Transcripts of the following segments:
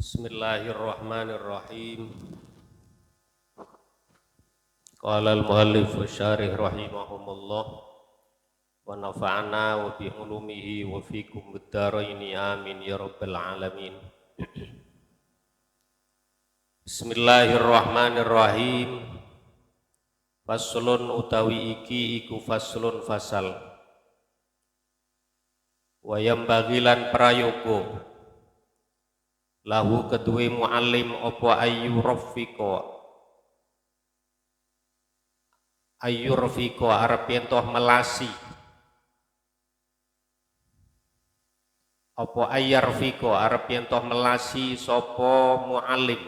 Bismillahirrahmanirrahim. Qala al-muallif wa syarih rahimahumullah wa nafa'ana wa bi ulumihi wa fikum bid-dharaini amin ya rabbal alamin. Bismillahirrahmanirrahim. Faslun utawi iki iku faslun fasal. Wa yambagilan prayoga lahu kedue muallim apa ayyurfiko arep yen toh melasi apa ayyarfiko arep yen toh melasi sapa muallim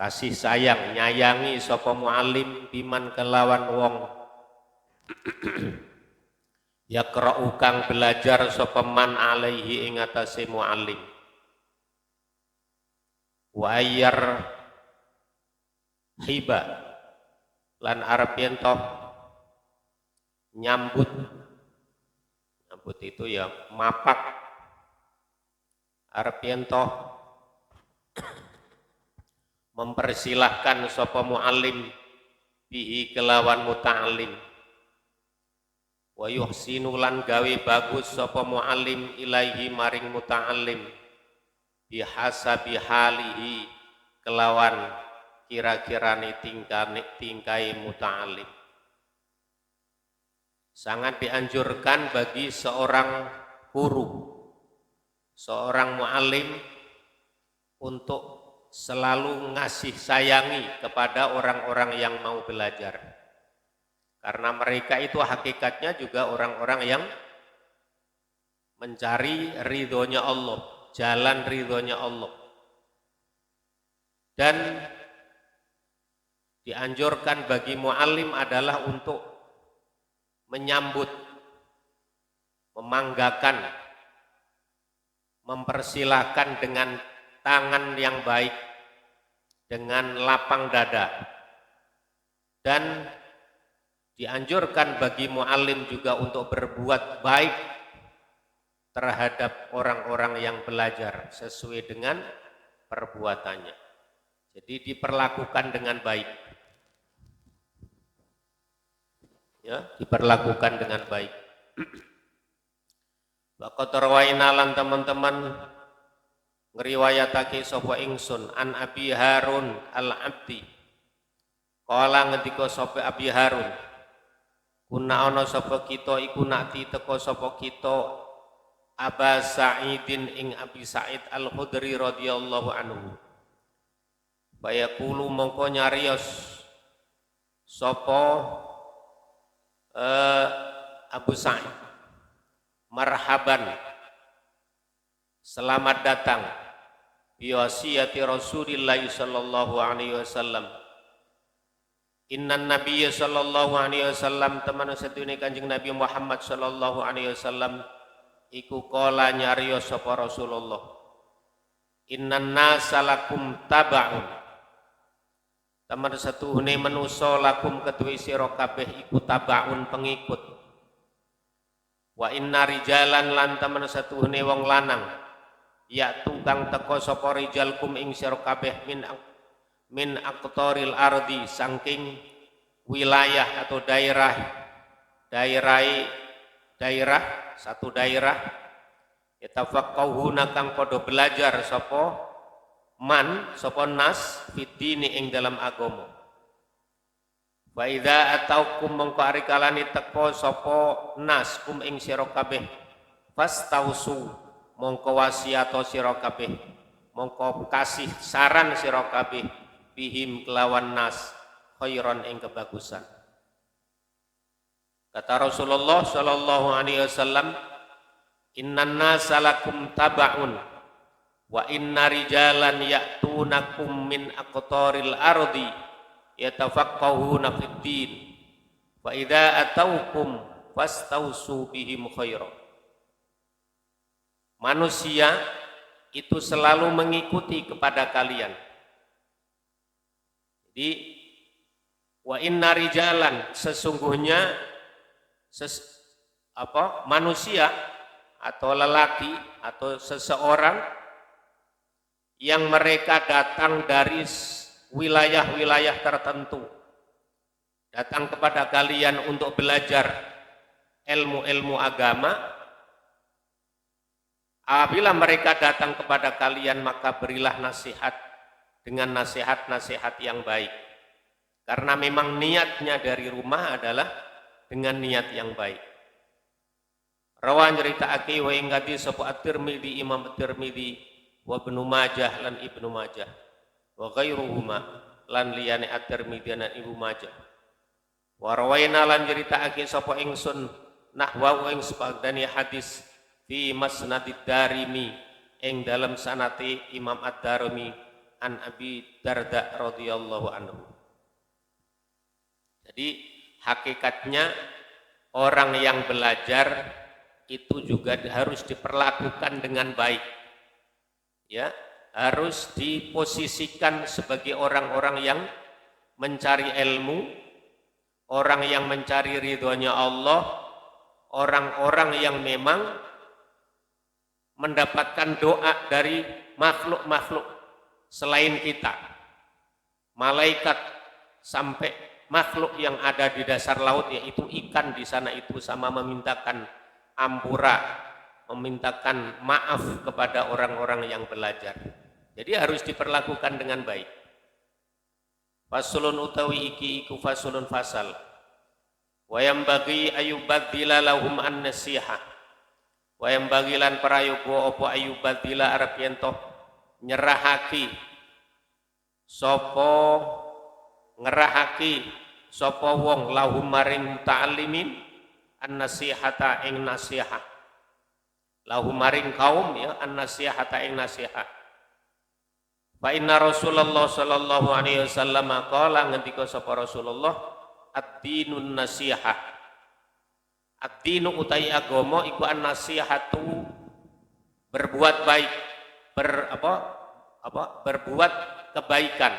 kasih sayang nyayangi sapa muallim biman kelawan wong yaqra'u kang belajar sapa man alaihi ing atase muallim wa ayyar hiba lan arep yen toh nyambut itu ya mapak arep yen toh mempersilahkan sapa muallim bihi kelawan muta'allim wa yuhsinu lan gawe bagus sapa muallim ilaihi maring muta'allim bihasabi halihi kelawan kira-kirane tingkai muta'allim. Sangat dianjurkan bagi seorang guru, seorang muallim untuk selalu ngasih sayangi kepada orang-orang yang mau belajar. Karena mereka itu hakikatnya juga orang-orang yang mencari ridhonya Allah, jalan ridhonya Allah. Dan dianjurkan bagi muallim adalah untuk menyambut, memanggakan, mempersilahkan dengan tangan yang baik, dengan lapang dada. Dan dianjurkan bagi muallim juga untuk berbuat baik terhadap orang-orang yang belajar sesuai dengan perbuatannya. Jadi diperlakukan dengan baik. Ya, diperlakukan dengan baik. Laqad rawaina lan teman-teman ngriwayatake sapa ingsun an Abi Harun al-Abdi. Kala ngendika sapa Abi Harun, kuna ana sapa kita iku nakti teka sapa kita Aba Sa'idin ing Abi Sa'id Al-Khudri radhiyallahu anhu. Bayaqulu mongko nyarios sapa Abu Sa'id, marhaban, selamat datang biwasiyati Rasulillah sallallahu alaihi wasallam. Innan nabiyya sallallahu alaihi wasallam teman setune Kanjeng Nabi Muhammad sallallahu alaihi wasallam iku kala nyarios sapa Rasulullah. Innan nasa lakum taba'un. Teman satuhune manusa lakum kedue sira kabeh iku tabaun pengikut. Wa inna rijalan lan teman satuhune wong lanang ya tukang teka sapa rijalkum ing sira kabeh min aqtaril ardi saking wilayah atau daerah satu daerah yatafaqqahuna kang padha belajar sapa nas fitini ing dalam agama. Wa idza ataukum mongko ari kalane teka sapa nas kum ing sira kabeh fastausu mongko wasiato sira kabeh mongko kasih saran sira kabeh bihim kelawan nas khairan ing kebagusan. Kata Rasulullah sallallahu alaihi wasallam, innan nasa lakum taba'un wa inna rijalan ya'tunakum min aqtaril ardi yatafaqqahuna fid din wa idza ataukum fastausu bihim khaira. Manusia itu selalu mengikuti kepada kalian. Jadi wa inna rijalan sesungguhnya manusia atau lelaki atau seseorang yang mereka datang dari wilayah-wilayah tertentu, datang kepada kalian untuk belajar ilmu-ilmu agama. Apabila mereka datang kepada kalian, maka berilah nasihat dengan nasihat-nasihat yang baik. Karena memang niatnya dari rumah adalah dengan niat yang baik. Rawan nyeritaake wa ing hadis sapa At-Tirmidzi, Imam At-Tirmidzi, wa Ibnu Majah lan Ibnu Majah, wa ghairuhuma lan liyane At-Tirmidzi lan Ibnu Majah. Wa rawaina lan nyeritaake sapa ingsun nahwa ing sepadane hadis fi Masnadid Darimi ing dalam sanate Imam Ad-Darimi an Abi Darda radhiyallahu anhu. Jadi hakikatnya orang yang belajar itu juga harus diperlakukan dengan baik, ya, harus diposisikan sebagai orang-orang yang mencari ilmu, orang yang mencari ridhonya Allah, orang-orang yang memang mendapatkan doa dari makhluk-makhluk selain kita, malaikat sampai makhluk yang ada di dasar laut, yaitu ikan di sana itu sama memintakan ampura, memintakan maaf kepada orang-orang yang belajar. Jadi harus diperlakukan dengan baik. Fasulun utawi iki iku fasulun fasal. Wa yambagi ayubadzila lahum an-nasihah. Wa yambagi lan prayoga apa ayubadzila arep yen to nyerahaki sapa ngerahaki sapa wong lahum maring muta'allimin an-nasihata ing nasihat, lahum maring kaum, ya, an-nasihata ing nasihat. Fa inna Rasulullah sallallahu alaihi wasallam qala, ngendika sapa Rasulullah, ad-dinun nasihah, ad-dinu utai agama iku an-nasihatu, berbuat baik, berbuat kebaikan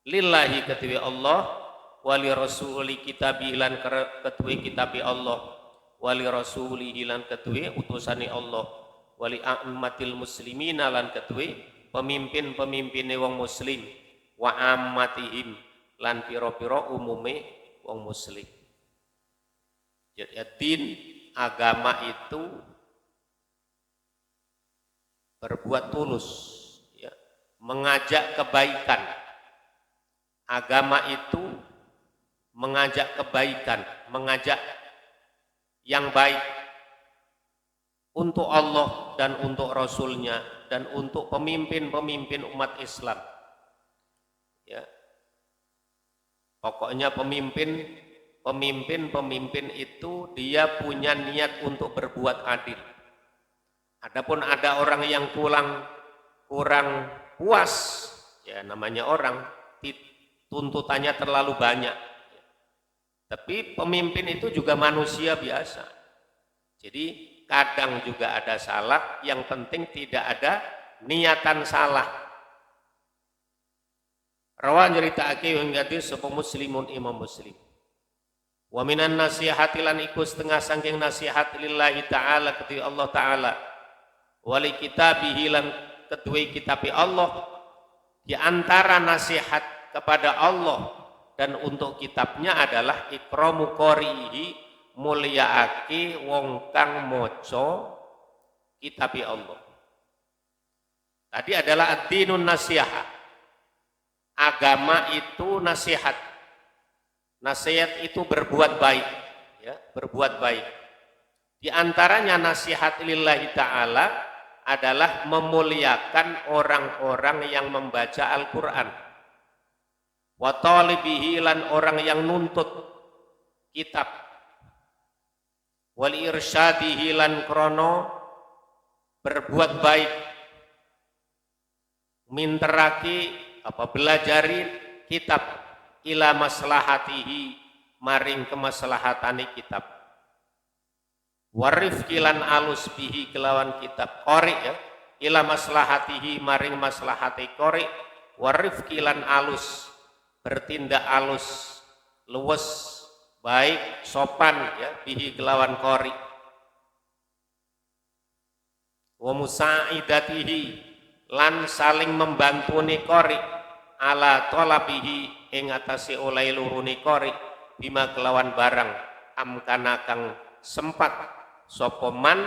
lillahi kedue Allah, wali rasuli kitabi lan kedue kitabi Allah, wali rasuli lan kedue utusane Allah, wali ammatil muslimin lan kedue pemimpin-pemimpine wong muslim, wa ammatihim lan pira-pira umume wong muslim. Jadi din agama itu berbuat tulus, ya, mengajak kebaikan. Agama itu mengajak kebaikan, mengajak yang baik untuk Allah dan untuk Rasulnya dan untuk pemimpin-pemimpin umat Islam. Ya, pokoknya pemimpin itu dia punya niat untuk berbuat adil. Adapun ada orang yang kurang puas, ya namanya orang, tuntutannya terlalu banyak. Tapi pemimpin itu juga manusia biasa. Jadi kadang juga ada salah, yang penting tidak ada niatan salah. Rawan nyeritakake ing hadis sapa Muslimun, Imam Muslim. Wa minan nasihati lan iku setengah saking nasihat lillahi ta'ala kedue Allah ta'ala, wali kitabihi lan kedue kitabi Allah. Di antara nasihat kepada Allah dan untuk kitabnya adalah ikramu qorihi, mulyaake wong kang maca kitabi Allah. Tadi adalah ad-dinun nasihah. Agama itu nasihat. Nasihat itu berbuat baik, ya, berbuat baik. Di antaranya nasihat lillahi ta'ala adalah memuliakan orang-orang yang membaca Al-Qur'an. Wa talibihi lan orang yang nuntut kitab, wal irsyadihi lan krono berbuat baik, minteraki belajari kitab, ila maslahatihi maring kemaslahatane kitab, warifki lan alus bihi kelawan kitab qori, ya, ila maslahatihi maring maslahati qori, warifki lan alus bertindak alus, luwes, baik, sopan, ya, bihi kelawan qori. Wa musaidatihi lan saling membantuni qari ala talabihi ing atase oleh lurune qari bima kelawan barang amkana kang sempat sapa man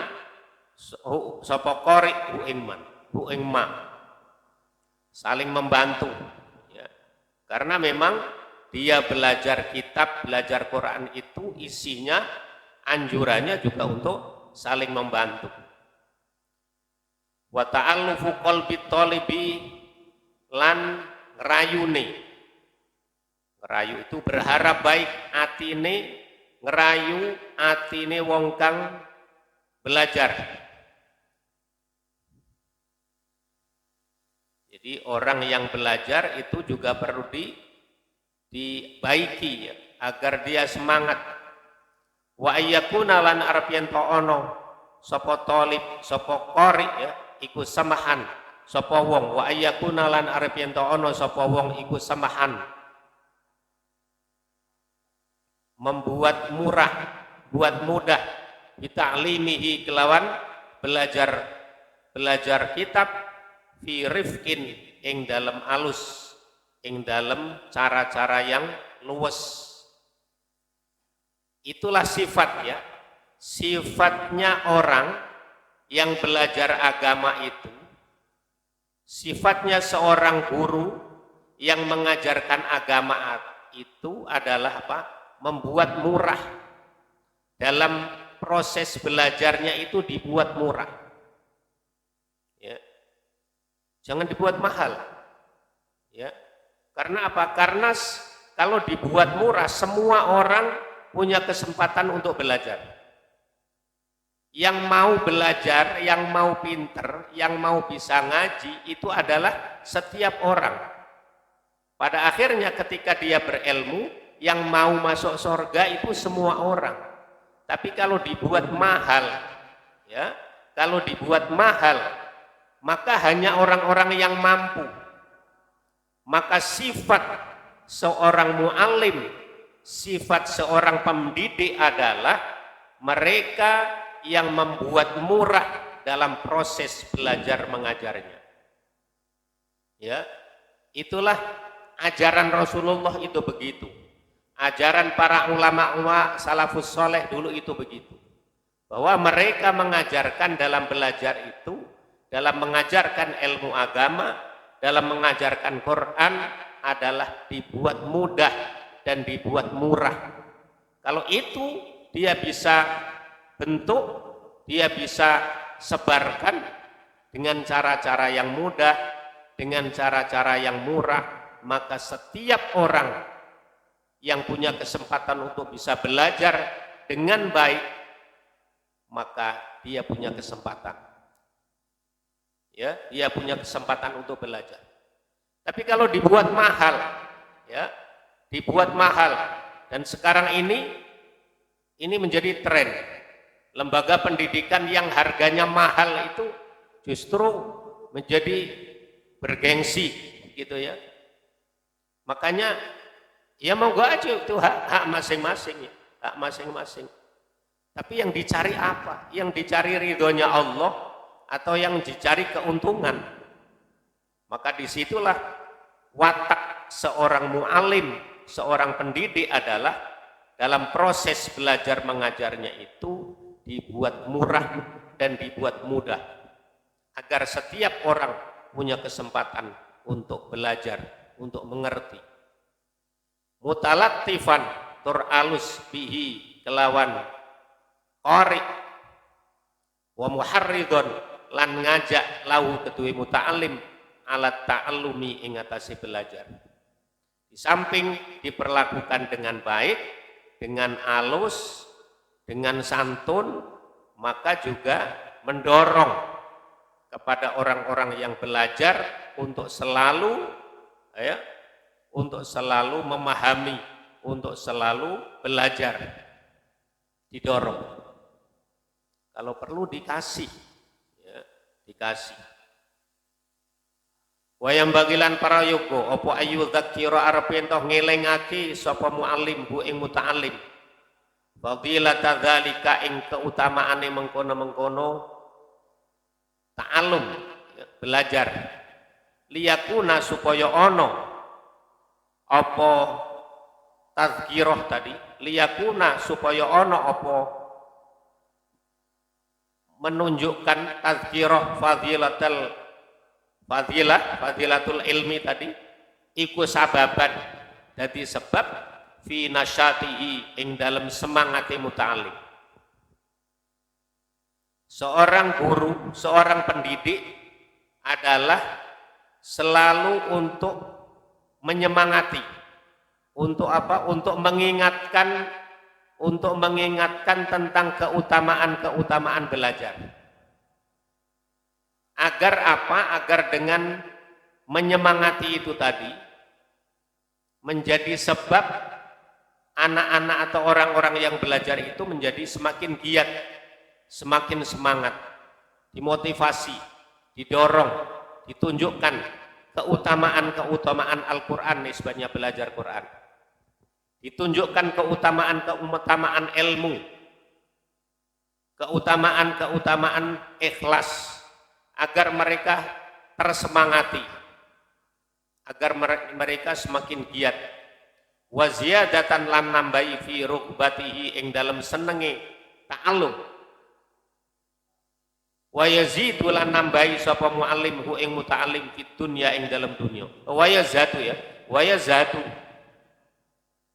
sapa qari hu ing ma saling membantu ya. Karena memang dia belajar kitab, belajar Quran itu isinya anjurannya juga untuk saling membantu. Wa ta'allufu qalbi talibi lan ngrayune. Ngerayu itu berharap baik atine, ngerayu atine wong kang belajar. Jadi orang yang belajar itu juga perlu dibaiki ya, agar dia semangat. Wa ayyakuna lan arep yen ono sapa talib sapa qari ya iku samahan sapa wong wa ayyakuna lan arep yen ono sapa wong iku samahan membuat murah buat mudah bita'limihi kelawan belajar kitab fi rifqin ing dalem alus ing dalem cara-cara yang luwes. Itulah sifat ya, sifatnya orang yang belajar agama itu, sifatnya seorang guru yang mengajarkan agama itu adalah apa? Membuat murah. Dalam proses belajarnya itu dibuat murah. Ya. Jangan dibuat mahal. Ya. Karena apa? Karena kalau dibuat murah, semua orang punya kesempatan untuk belajar. Yang mau belajar, yang mau pinter, yang mau bisa ngaji, itu adalah setiap orang. Pada akhirnya ketika dia berilmu, yang mau masuk surga itu semua orang. Tapi kalau dibuat mahal, ya, kalau dibuat mahal, maka hanya orang-orang yang mampu. Maka sifat seorang mu'allim, sifat seorang pendidik adalah mereka yang membuat murah dalam proses belajar mengajarnya. Ya, itulah ajaran Rasulullah itu begitu. Ajaran para ulama salafus soleh dulu itu begitu. Bahwa mereka mengajarkan dalam belajar itu, dalam mengajarkan ilmu agama, dalam mengajarkan Quran adalah dibuat mudah dan dibuat murah. Kalau itu dia bisa bentuk, dia bisa sebarkan dengan cara-cara yang mudah, dengan cara-cara yang murah, maka setiap orang yang punya kesempatan untuk bisa belajar dengan baik, maka dia punya kesempatan. Ya, dia punya kesempatan untuk belajar. Tapi kalau dibuat mahal, ya, dibuat mahal, dan sekarang ini menjadi tren. Lembaga pendidikan yang harganya mahal itu justru menjadi bergengsi, gitu ya. Makanya ya monggo aja itu hak masing-masing ya, hak masing-masing. Tapi yang dicari apa? Yang dicari ridhonya Allah atau yang dicari keuntungan? Maka disitulah watak seorang mu'alim, seorang pendidik adalah dalam proses belajar mengajarnya itu dibuat murah dan dibuat mudah agar setiap orang punya kesempatan untuk belajar, untuk mengerti. Mutalattifan tur alus bihi kelawan qari wa muharridun lan ngajak lahu kedue muta'allim alat ta'allumi ing atase belajar. Di samping diperlakukan dengan baik, dengan alus, dengan santun, maka juga mendorong kepada orang-orang yang belajar untuk selalu ya, untuk selalu memahami, untuk selalu belajar, didorong. Kalau perlu dikasih, ya, dikasih. Wayang bagilan para yogo, opo ayu dzakira arep entoh ngelingake sapa muallim bu ing muta'allim. Fadilata dzalika ing keutamaane mengkono-mengkono ta'allum, ya, belajar. Liyakuna supaya ono apa tazkirah tadi, liyakuna supaya ono apa menunjukkan tazkirah fadilatul ilmi tadi iku sababan dadi sebab fi nasyatihi ing dalam semangati muta'alim. Seorang guru, seorang pendidik adalah selalu untuk menyemangati, untuk apa? Untuk mengingatkan tentang keutamaan belajar. Agar apa? Agar dengan menyemangati itu tadi menjadi sebab anak-anak atau orang-orang yang belajar itu menjadi semakin giat, semakin semangat, dimotivasi, didorong, ditunjukkan keutamaan Al-Quran nisbahnya belajar Quran, ditunjukkan keutamaan ilmu, keutamaan ikhlas, agar mereka tersemangati, agar mereka semakin giat. Wa ziyadatan lan nambahi fi rughbatihi ing dalam senenge ta'allum. Wa yazidu lan nambahi sapa muallim hu ing muta'allim fid dunya ing dalam dunya. Wa yazatu ya, wa yazatu.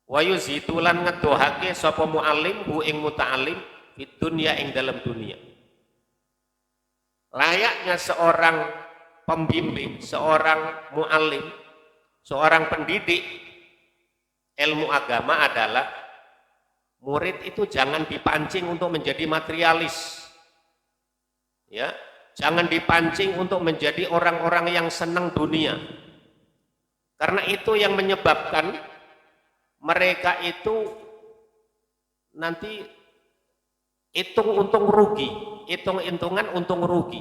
Wa yuzidu lan ngedohake sapa muallim hu ing muta'allim fid dunya ing dalam dunia. Layaknya seorang pembimbing, seorang muallim, seorang pendidik ilmu agama adalah murid itu jangan dipancing untuk menjadi materialis. Ya, jangan dipancing untuk menjadi orang-orang yang senang dunia. Karena itu yang menyebabkan mereka itu nanti hitung untung rugi, hitung-hitungan untung rugi.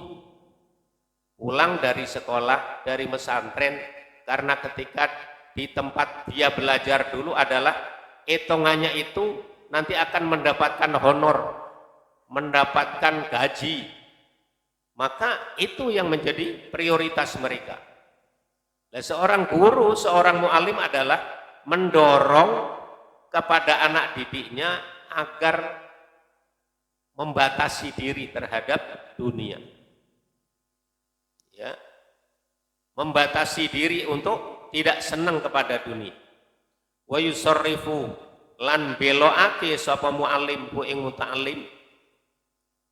Pulang dari sekolah, dari pesantren, karena ketika di tempat dia belajar dulu adalah hitungannya itu nanti akan mendapatkan honor, mendapatkan gaji. Maka itu yang menjadi prioritas mereka. Dan seorang guru, seorang mu'alim adalah mendorong kepada anak didiknya agar membatasi diri terhadap dunia. Ya. Membatasi diri untuk tidak senang kepada dunia. Wa yusarrifu lan beloake sapa mu'alim bu ing muta'alim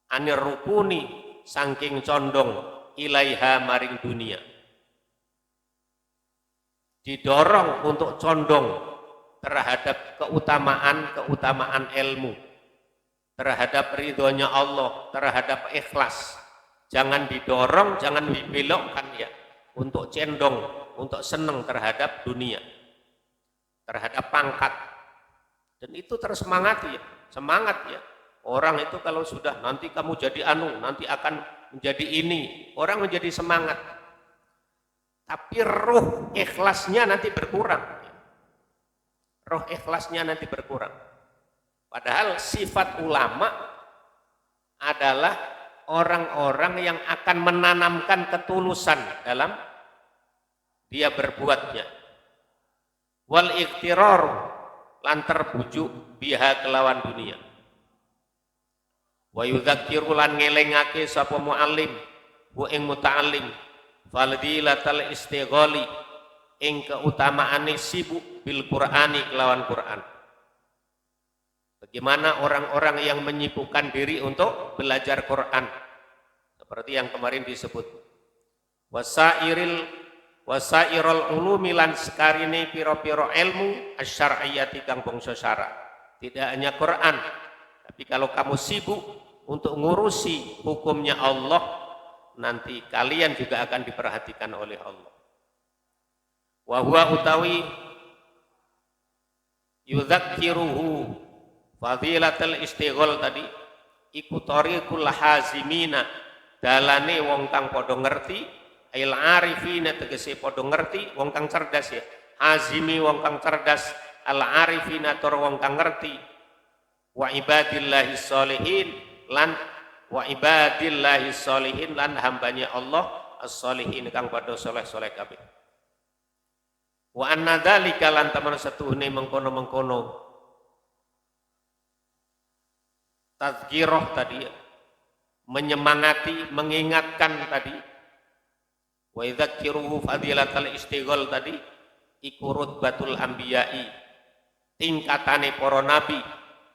anir rukuni saking condong ilaiha maring dunia, didorong untuk condong terhadap keutamaan ilmu, terhadap ridhonya Allah, terhadap ikhlas. Jangan didorong, jangan dibelokkan ya, untuk cendong, untuk senang terhadap dunia, terhadap pangkat. Dan itu tersemangati ya, semangat ya. Orang itu kalau sudah nanti kamu jadi nanti akan menjadi ini, orang menjadi semangat. Tapi roh ikhlasnya nanti berkurang. Roh ikhlasnya nanti berkurang. Padahal sifat ulama adalah orang-orang yang akan menanamkan ketulusan dalam dia berbuatnya. Wal ikhtirar lan terbujuk biha kelawan dunia. Wa yudzakiru lan ngelingake sapa muallim wa ing muta'allim fadilatal istighali ing keutamaane sibuk bil Qur'ani kelawan Quran. Bagaimana orang-orang yang menyibukkan diri untuk belajar Quran seperti yang kemarin disebut wasairul ulumi lan sekarine pira-pira ilmu asyar'iyyati kang bangsa syara. Tidak hanya Quran, tapi kalau kamu sibuk untuk ngurusi hukumnya Allah, nanti kalian juga akan diperhatikan oleh Allah. Wa huwa utawi yudzakiruhu fadilatul istighal tadi iku tariqul hazimina, dalane wong kang padha ngerti, il arifina tegese padha ngerti, wong kang cerdas ya. Hazimi wong kang cerdas, al arifina tur wong kang ngerti. Wa ibadillahi sholihin lan hambanya Allah as-sholihin kang padha saleh-saleh kabeh. Wa anna dzalika lan taman satuhune mengkono-mengkono tadzkirah tadi, menyemangati, mengingatkan tadi, wa idzakiruhu fadilatal istighal tadi, iku rutbatul anbiya'i, tingkatane para nabi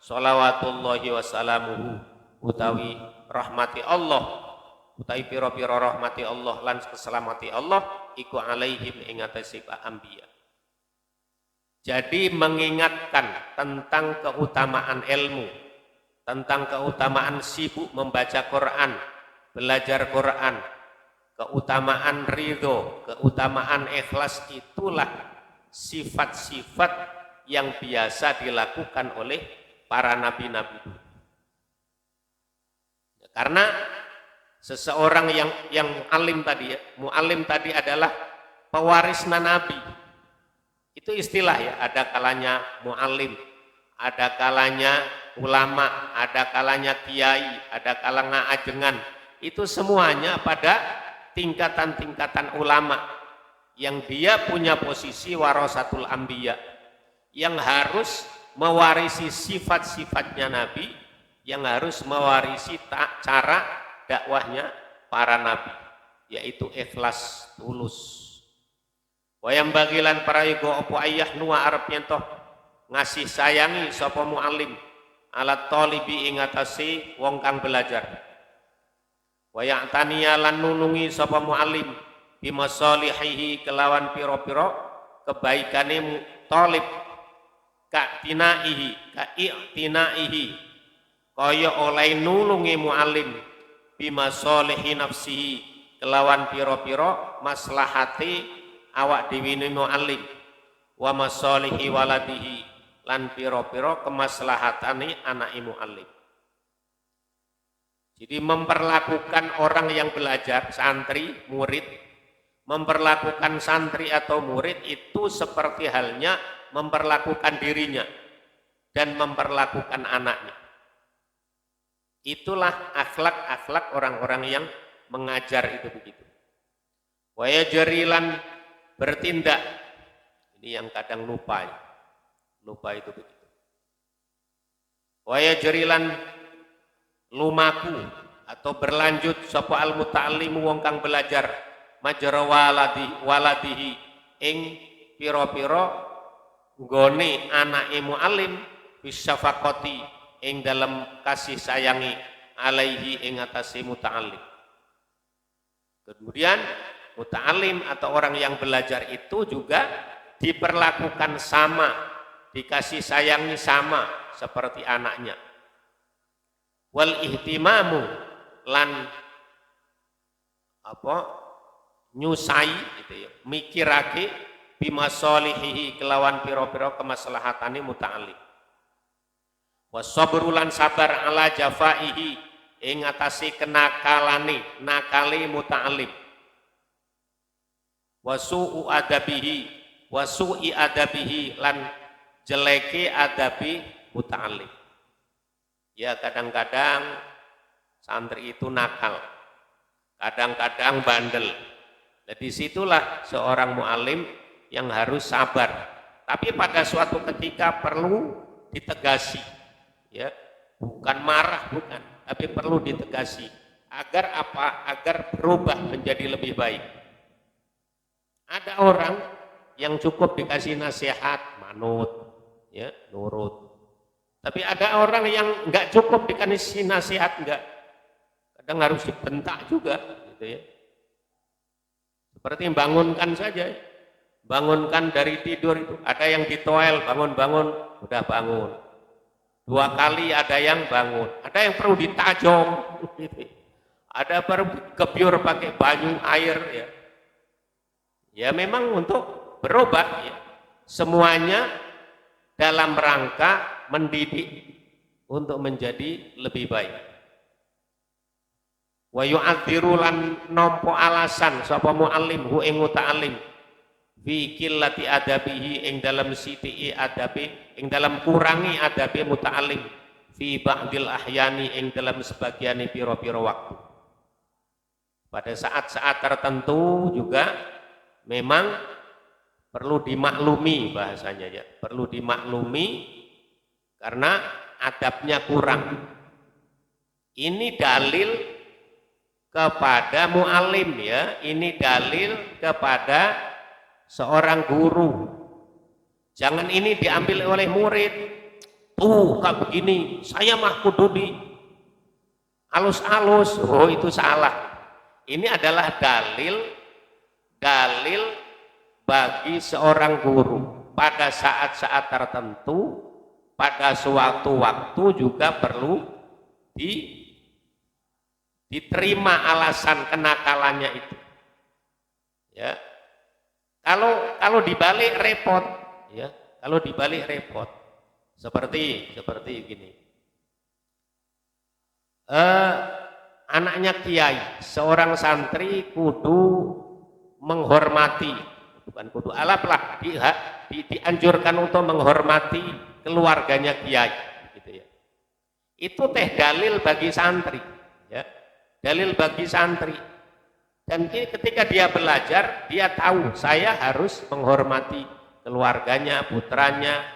shalawatullahi wassalamuhu, utawi rahmati Allah, utawi pira-pira rahmati Allah lan keselamati Allah iku alaihim ing atase anbiya. Jadi mengingatkan tentang keutamaan ilmu, tentang keutamaan sibuk membaca Quran, belajar Quran, keutamaan ridho, keutamaan ikhlas, itulah sifat-sifat yang biasa dilakukan oleh para nabi-nabi. Karena seseorang yang alim tadi ya, mu'alim tadi adalah pewarisna nabi. Itu istilah ya, ada kalanya mu'alim, ada kalanya ulama, ada kalanya kiai, ada kalanya ajengan. Itu semuanya pada tingkatan-tingkatan ulama yang dia punya posisi warasatul anbiya, yang harus mewarisi sifat-sifatnya nabi, yang harus mewarisi cara dakwahnya para nabi, yaitu ikhlas, tulus. Wayang bagilan para igo opo ayah nuwa arep nyentoh ngasih sayangi sapa muallim alat talibi ing atase wong kang belajar. Wayang taniya lan nulungi sapa muallim bimasalihihi kelawan pira-pira kebaikane talib, ka'tinaihi kaya oleh nulungi muallim bimasalihi nafsihi kelawan pira-pira maslahati awak dhewe muallim, wa masalihi waladihi lan pira-pira kemaslahatane anake muallim. Jadi memperlakukan orang yang belajar, santri, murid, memperlakukan santri atau murid itu seperti halnya memperlakukan dirinya dan memperlakukan anaknya. Itulah akhlak-akhlak orang-orang yang mengajar itu begitu. Wa yajrilan bertindak, ini yang kadang lupa itu begitu. Wa yajrilan lumaku atau berlanjut sapa al muta'allimu wong kang belajar majra waladihi ing pira-pira nggone anake muallim bisyafaqati ing dalam kasih sayangi alaihi ing atase muta'allim. Kemudian muta'allim atau orang yang belajar itu juga diperlakukan sama, dikasih sayangi sama seperti anaknya. Wal ihtimamu lan nyusai gitu ya, mikirake bimasalihihi kelawan pira-pira kemaslahatane muta'allim. Wasabru lan sabar ala jafaihi ing atase kenakalane, nakale muta'allim. Wasu'u adabihi lan jeleke adabi muta'allim. Ya kadang-kadang santri itu nakal, kadang-kadang bandel. Nah, disitulah seorang mu'allim yang harus sabar. Tapi pada suatu ketika perlu ditegasi, ya, bukan marah, bukan, tapi perlu ditegasi. Agar apa? Agar berubah menjadi lebih baik. Ada orang yang cukup dikasih nasihat, manut, ya, nurut. Tapi ada orang yang nggak cukup dikasih nasihat, enggak. Kadang harus dibentak juga, gitu ya. Seperti bangunkan saja, bangunkan dari tidur itu. Ada yang ditoel, bangun-bangun, udah bangun. 2 kali ada yang bangun, ada yang perlu ditajong, gitu. Ada perlu kebiur pakai banyu air, ya. Ya memang untuk berubah, ya. Semuanya dalam rangka mendidik untuk menjadi lebih baik. Wa yu'adziru lan nampa alasan sapa muallim hu ing muta'allim fi qillati adabihi ing dalam sithiki adabe, ing dalam kurangi adabe muta'allim fi ba'dil ahyani ing dalam sebagian pira-pira waktu. pada saat-saat tertentu juga memang perlu dimaklumi bahasanya ya, perlu dimaklumi karena adabnya kurang. Ini dalil kepada mu'alim ya, ini dalil kepada seorang guru. Jangan ini diambil oleh murid. Tuh kayak begini, saya mah kudu di alus-alus. Oh itu salah. Ini adalah dalil bagi seorang guru pada saat-saat tertentu, pada suatu waktu juga perlu diterima alasan kenakalannya itu. Ya. Kalau dibalik repot, ya. Kalau dibalik repot. Seperti gini. Anaknya kiai, seorang santri kudu menghormati, bukan kudu alaplah, dianjurkan untuk menghormati keluarganya kiai, gitu ya. Itu teh dalil bagi santri, ya, dalil bagi santri. Dan ketika dia belajar, dia tahu saya harus menghormati keluarganya, putranya,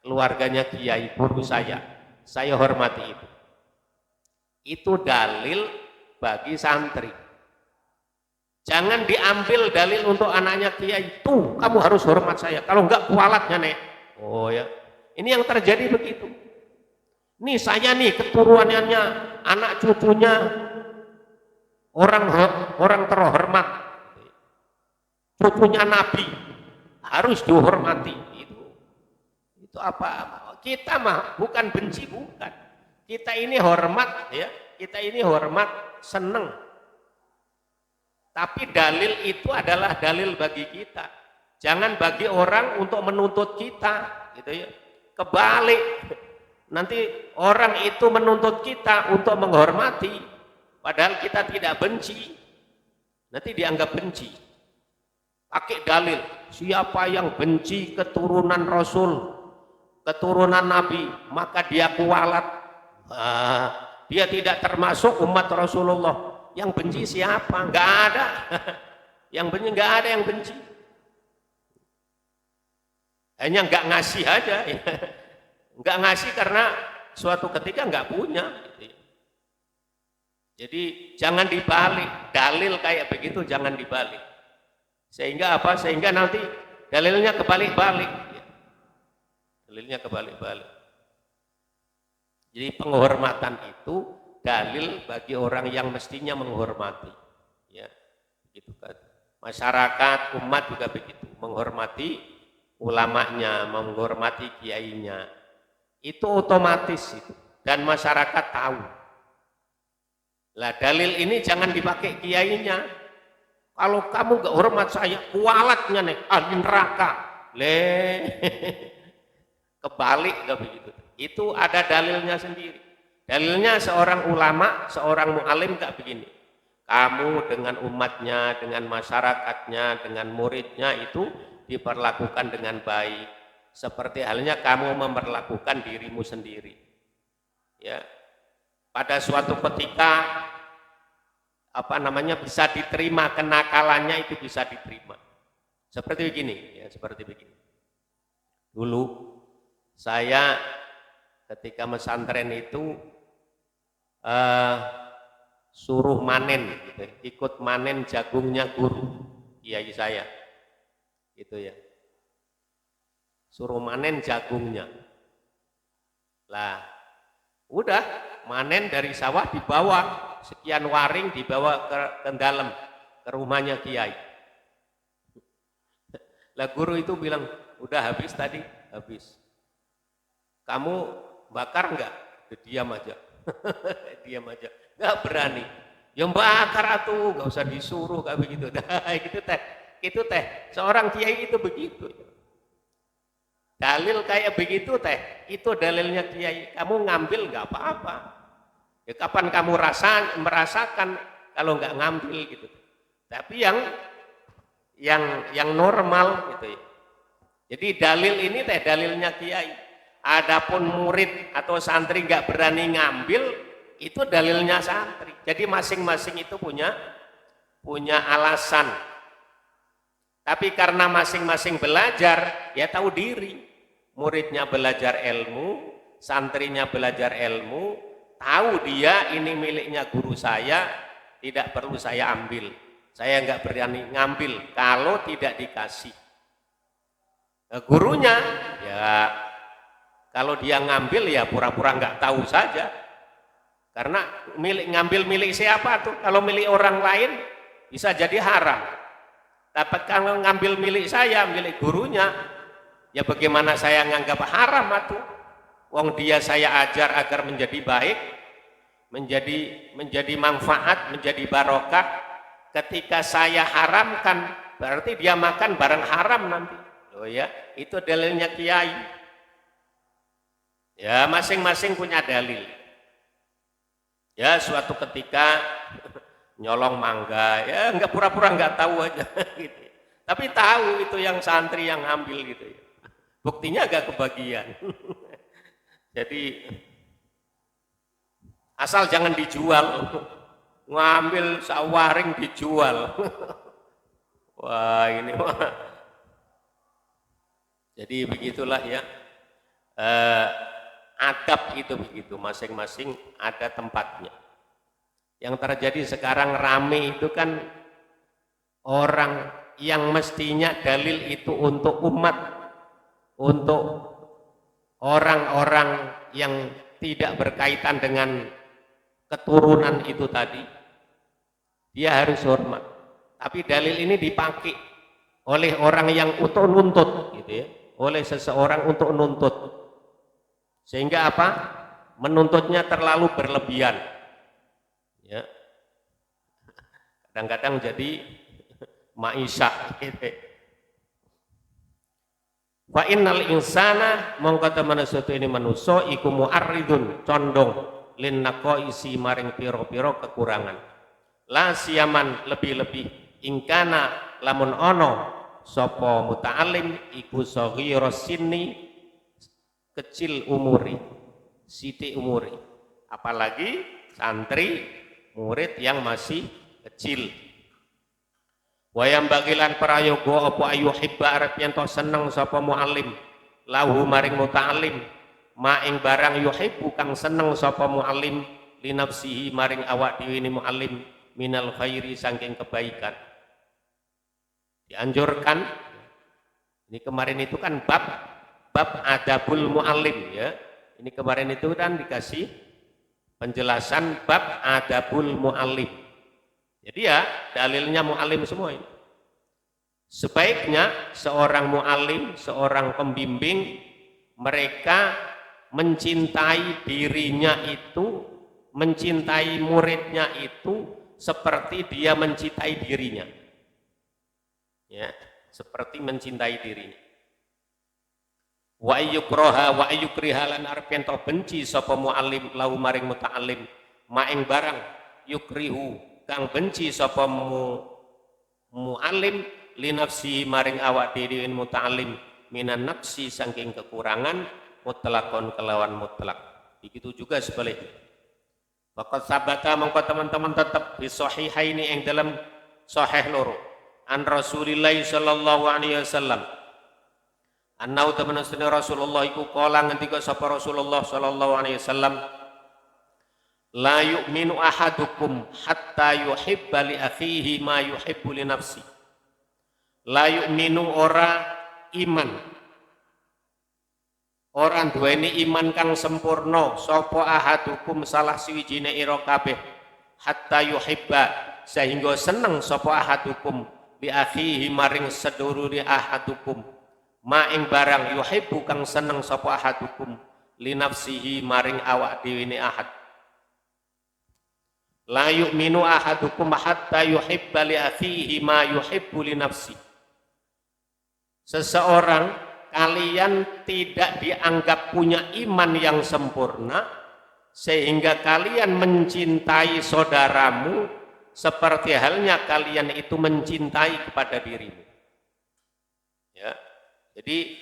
keluarganya kiai, guru saya hormati itu. Itu dalil bagi santri. Jangan diambil dalil untuk anaknya kiai. Tuh, kamu harus hormat saya. Kalau enggak kualatnya nek. Oh ya. Ini yang terjadi begitu. Nih saya nih keturunannya, anak cucunya orang terhormat. Cucunya Nabi harus dihormati. Itu apa? Kita mah bukan benci, bukan. Kita ini hormat ya, kita ini hormat, seneng. Tapi dalil itu adalah dalil bagi kita. Jangan bagi orang untuk menuntut kita, gitu ya. Kebalik. Nanti orang itu menuntut kita untuk menghormati, padahal kita tidak benci. Nanti dianggap benci. Pakai dalil, siapa yang benci keturunan Rasul, keturunan Nabi, maka dia kualat. Dia tidak termasuk umat Rasulullah. Yang benci siapa? Enggak ada. Yang benci enggak ada yang benci. Hanya enggak ngasih aja. Enggak ngasih karena suatu ketika enggak punya. Jadi jangan dibalik. Dalil kayak begitu jangan dibalik. Sehingga apa? Sehingga nanti dalilnya kebalik-balik. Dalilnya kebalik-balik. Jadi penghormatan itu dalil bagi orang yang mestinya menghormati, ya, gitu kan. Masyarakat, umat juga begitu, menghormati ulamanya, menghormati kiainya, itu otomatis itu, dan masyarakat tahu. Lah dalil ini jangan dipakai kiainya. Kalau kamu gak hormat saya, kualatnya nih, ahli neraka, kebalik gak begitu. Itu ada dalilnya sendiri. Dalilnya seorang ulama, seorang mu'alim gak begini. Kamu dengan umatnya, dengan masyarakatnya, dengan muridnya itu diperlakukan dengan baik. Seperti halnya kamu memperlakukan dirimu sendiri. Ya. Pada suatu ketika bisa diterima kenakalannya, itu bisa diterima. Seperti begini, ya, seperti begini. Dulu saya ketika pesantren itu suruh manen, gitu, ikut manen jagungnya guru kiai saya, gitu ya. Suruh manen jagungnya. Lah, udah manen dari sawah dibawa sekian waring, dibawa ke dalam ke rumahnya kiai. Lah guru itu bilang, udah habis tadi, habis. Kamu bakar enggak? Diam aja. Diam aja. Enggak berani. Yang bakar atuh, enggak usah disuruh kayak begitu. Nah, itu teh. Seorang kiai itu begitu. Dalil kayak begitu teh. Itu dalilnya kiai. Kamu ngambil enggak apa-apa. Ya kapan kamu merasakan kalau enggak ngambil gitu. Tapi yang normal gitu ya. Jadi dalil ini teh dalilnya kiai. Adapun murid atau santri nggak berani ngambil, itu dalilnya santri. Jadi masing-masing itu punya punya alasan. Tapi karena masing-masing belajar, ya tahu diri. Muridnya belajar ilmu, santrinya belajar ilmu, tahu dia ini miliknya guru saya, tidak perlu saya ambil. Saya nggak berani ngambil kalau tidak dikasih. Gurunya, ya kalau dia ngambil ya pura-pura nggak tahu saja. Karena ngambil milik siapa tuh? Kalau milik orang lain bisa jadi haram. Tapi kalau ngambil milik saya, milik gurunya, ya bagaimana saya nganggap haram atuh? Wong dia saya ajar agar menjadi baik, menjadi manfaat, menjadi barokah. Ketika saya haramkan, berarti dia makan barang haram nanti. Oh ya, itu dalilnya kiai. Ya, masing-masing punya dalil. Ya, suatu ketika nyolong mangga, ya nggak pura-pura nggak tahu aja gitu. Tapi tahu itu yang santri yang ambil gitu ya. Buktinya agak kebagian. Jadi asal jangan dijual. Ngambil sawaring dijual. Wah, ini mah. Jadi begitulah ya. Adab itu begitu, masing-masing ada tempatnya. Yang terjadi sekarang rame itu kan orang yang mestinya dalil itu untuk umat, untuk orang-orang yang tidak berkaitan dengan keturunan itu tadi, dia harus hormat. Tapi dalil ini dipakai oleh orang yang untuk nuntut, gitu ya, oleh seseorang untuk nuntut, sehingga apa? Menuntutnya terlalu berlebihan. Ya, kadang-kadang jadi maisha gitu. Wa innal insana mongko temene suatu ini manusa iku mu'arridun condong lin naqaisi maring pira-pira kekurangan. La siyaman lebih-lebih ingkana lamun ono sapa muta'allim iku saghira sinni kecil umuri, sithik umuri. Apalagi santri murid yang masih kecil. Wayam bagilan prayoga apa ayu hibba arep yen to seneng sapa muallim lahu maring muta'allim ma ing barang yuhibbu kang seneng sapa muallim li nafsihi maring awak dhewe ni muallim minal khairi saking kebaikan. Dianjurkan, ini kemarin itu kan bab adabul muallim ya. Ini kemarin itu kan dikasih penjelasan bab adabul muallim. Jadi ya dalilnya muallim semua ini. Sebaiknya seorang muallim, seorang pembimbing, mereka mencintai dirinya itu, mencintai muridnya itu seperti dia mencintai dirinya. Ya, seperti mencintai dirinya. Wa ayyukroha wa ayyukriha lan arep yen to benci sapa muallim lahu maring muta'allim ma ing barang yukrihu kang benci sapa muallim li nafsi maring awak dhewe muta'allim minan nafsi saking kekurangan mutlakon kelawan mutlak. Begitu juga sebaliknya. Faqad sabata mongko teman-teman tetap di sahihaini ing dalam sahih loro an Rasulillah sallallahu alaihi wasallam annau teman sunni Rasulullah iku kala ngendika sapa Rasulullah sallallahu alaihi wasallam la yu'minu ahadukum hatta yuhibba li akhihi ma yuhibbu li nafsi. La yu'minu ora iman, orang duweni iman kang sempurna sapa ahadukum salah siwijine ira kabeh hatta yuhibba sehingga seneng sapa ahadukum li akhihi maring sedulure ahadukum ma ing barang yuhibbu kang seneng sapa ahadukum li nafsihi maring awak dhewe ne ahad. La yu'minu ahadukum hatta yuhibba li akhihi ma yuhibbu li nafsi. Seseorang kalian tidak dianggap punya iman yang sempurna sehingga kalian mencintai saudaramu seperti halnya kalian itu mencintai kepada dirimu. Ya. Jadi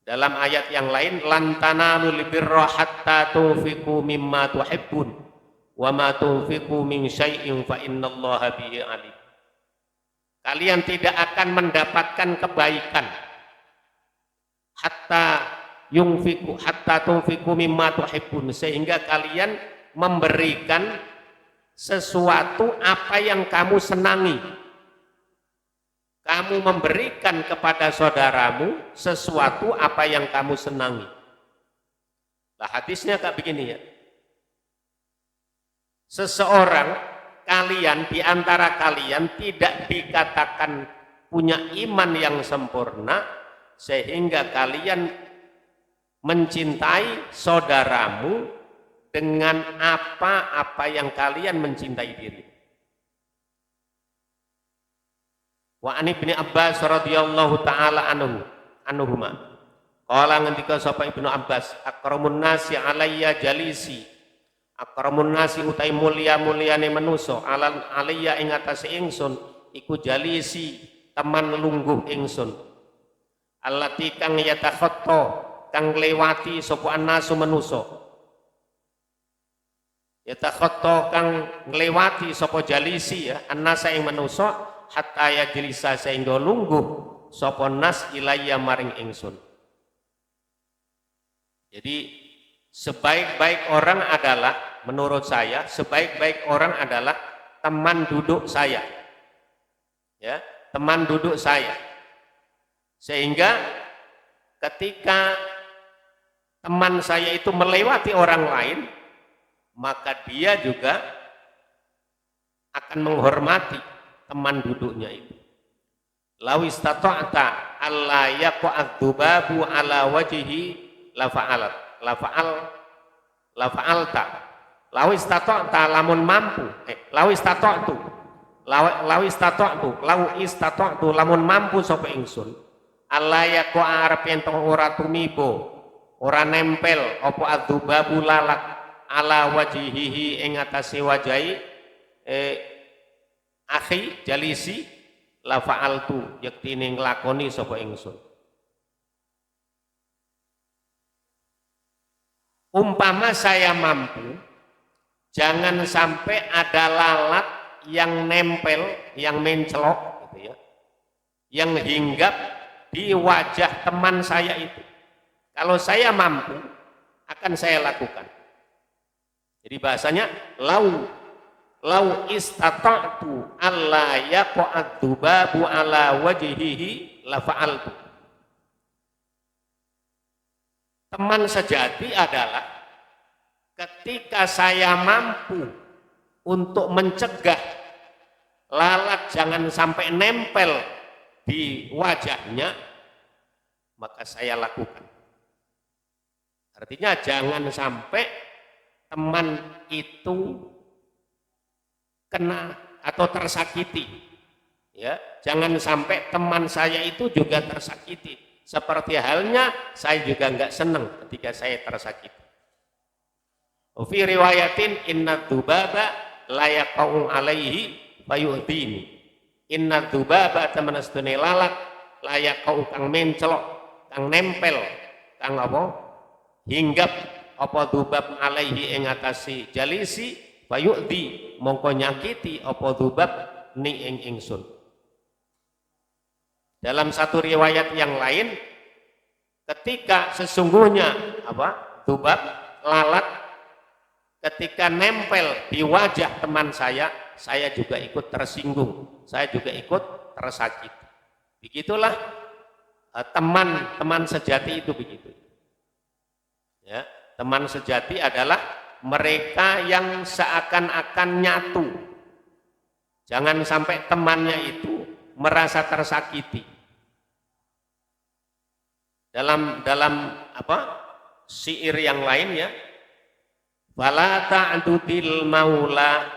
dalam ayat yang lain lan tanalul birra hatta tunfiqu mimma tuhibbun wa ma tunfiqu min syai'in fa innallaha bihi alim. Kalian tidak akan mendapatkan kebaikan hatta tunfiqu mimma tuhibbun, sehingga kalian memberikan sesuatu apa yang kamu senangi. Kamu memberikan kepada saudaramu sesuatu apa yang kamu senangi. Lah hadisnya kayak begini ya. Seseorang kalian, di antara kalian tidak dikatakan punya iman yang sempurna sehingga kalian mencintai saudaramu dengan apa-apa yang kalian mencintai diri. Wa an Ibnu Abbas radhiyallahu taala anhuma. Qala ngendika sapa Ibnu Abbas, akramun nasi alayya jalisi. Akramun nasi utai mulia-muliane manusa alayya ing atase ingsun iku jalisi teman lungguh ingsun. Allati kang yatakhatta kang lewati sapa annasu manusa. Yatakhatta kang nglewati sapa jalisi ya annasa ing manusa hatta yajlisa sehingga lungguh sapa nas ilayya maring ingsun. Jadi sebaik-baik orang adalah, menurut saya, sebaik-baik orang adalah teman duduk saya. Ya, teman duduk saya. Sehingga ketika teman saya itu melewati orang lain, maka dia juga akan menghormati teman duduknya itu. Law istata'ta alla yaqa'ad dubabu ala wajhihi la fa'alta law istata'ta lamun mampu law istata'tu lamun mampu sapa ingsun alla yaqa arep yen ora tumibo ora nempel apa adzubabu lalat ala wajhihi ing atase wajahi akhi jalisi la fa'altu yektine nglakoni sapa ingsun. Umpama saya mampu, jangan sampai ada lalat yang nempel, yang mencelok, gitu ya, yang hinggap di wajah teman saya itu. Kalau saya mampu, akan saya lakukan. Jadi bahasanya lau istata'tu alla yaqa'ad dubabu ala wajhihi la fa'altu. Teman sejati adalah ketika saya mampu untuk mencegah lalat jangan sampai nempel di wajahnya, maka saya lakukan. Artinya jangan sampai teman itu kena atau tersakiti. Ya, jangan sampai teman saya itu juga tersakiti. Seperti halnya saya juga enggak senang ketika saya tersakiti. Fi riwayatin inna dzubaba la yaqau alaihi fayu'dini. Inna dzubaba tamanastune lalat la yaqau kang mencelok, kang nempel, kang apa? Hinggap apa dzubab alaihi ing atase jalisi fayu'di mongko nyakiti apa dzubab ni ing ingsun. Dalam satu riwayat yang lain, ketika sesungguhnya dzubab lalat ketika nempel di wajah teman saya juga ikut tersinggung, saya juga ikut tersakiti. Begitulah teman sejati itu begitu. Ya, teman sejati adalah mereka yang seakan-akan nyatu. Jangan sampai temannya itu merasa tersakiti. Dalam syair yang lain ya, fala ta'dudil maula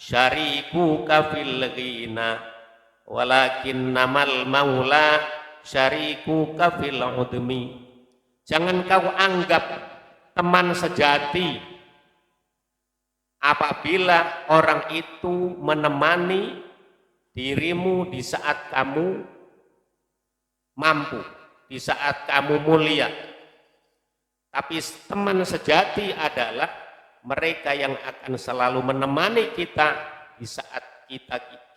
syarikuka fil ghina walakinnamal maula syarikuka fil udmi. Jangan kau anggap teman sejati apabila orang itu menemani dirimu di saat kamu mampu, di saat kamu mulia. Tapi teman sejati adalah mereka yang akan selalu menemani kita di saat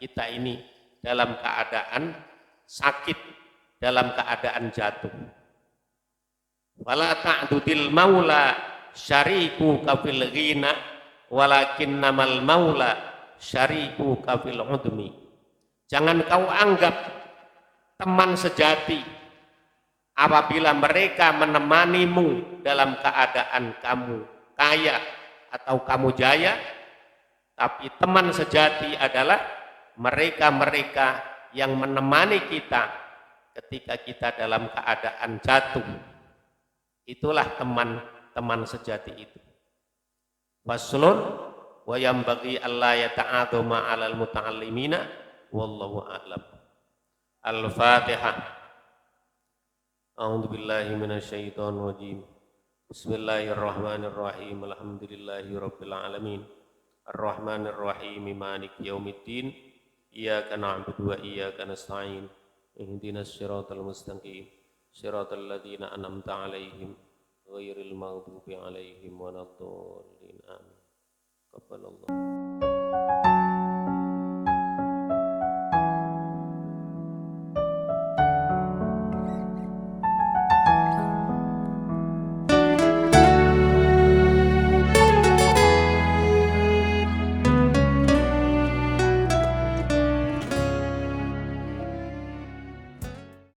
kita ini dalam keadaan sakit, dalam keadaan jatuh. Wala ta'dudil maula syariku kafil ghina walakinnamal maula syariku kafil udmi. Jangan kau anggap teman sejati apabila mereka menemanimu dalam keadaan kamu kaya atau kamu jaya, tapi teman sejati adalah mereka-mereka yang menemani kita ketika kita dalam keadaan jatuh. Itulah teman-teman sejati itu. Faslun wa yambaghi alla yata'aduma 'alal muta'allimina wallahu a'lam. Al-Fatihah. A'udzu billahi minasyaitonir rajim. Bismillahirrahmanirrahim. Alhamdulillahirabbil alamin. Ar-Rahmanir Rahim. Maliki yaumiddin. Iyyaka na'budu wa iyyaka nasta'in. Ihdinas siratal mustaqim. Siratal ladzina an'amta 'alaihim ghairil maghdubi 'alaihim waladdallin. Amin. Qabalallahu